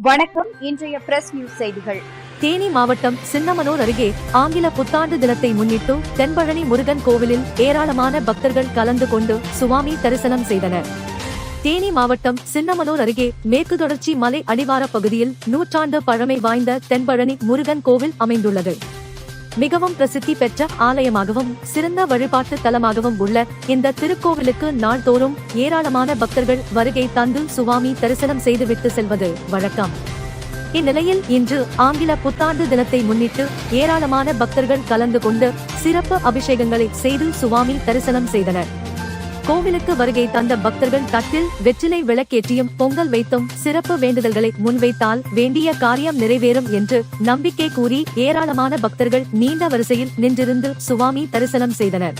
வணக்கம். இன்றைய press news செய்திகள். தேனி மாவட்டம் சின்னமனூர் அருகே ஆங்கில புத்தாண்டு தினத்தை முன்னிட்டு தென்பழனி முருகன் கோவிலில் ஏராளமான பக்தர்கள் கலந்து கொண்டு சுவாமி தரிசனம் செய்தனர். தேனி மாவட்டம் சின்னமனூர் அருகே மேற்கு தொடர்ச்சி மலை அடிவார பகுதியில் நூற்றாண்டு பழமை வாய்ந்த தென்பழனி முருகன் கோவில் அமைந்துள்ளது. மிகவும் பிரசித்தி பெற்ற ஆலயமாகவும் சிறந்த வழிபாட்டு தலமாகவும் உள்ள இந்த திருக்கோவிலுக்கு நாள்தோறும் ஏராளமான பக்தர்கள் வருகை தந்து சுவாமி தரிசனம் செய்துவிட்டு செல்வது வழக்கம். இந்நிலையில் இன்று ஆங்கில புத்தாண்டு தினத்தை முன்னிட்டு ஏராளமான பக்தர்கள் கலந்து கொண்டு சிறப்பு அபிஷேகங்களை செய்து சுவாமி தரிசனம் செய்தனர். கோவிலுக்கு வருகை தந்த பக்தர்கள் தட்டில் வெற்றிலை விளக்கேற்றியும் பொங்கல் வைத்தும் சிறப்பு வேண்டுதல்களை முன்வைத்தால் வேண்டிய காரியம் நிறைவேறும் என்று நம்பிக்கை கூறி ஏராளமான பக்தர்கள் நீண்ட வரிசையில் நின்றிருந்து சுவாமி தரிசனம் செய்தனர்.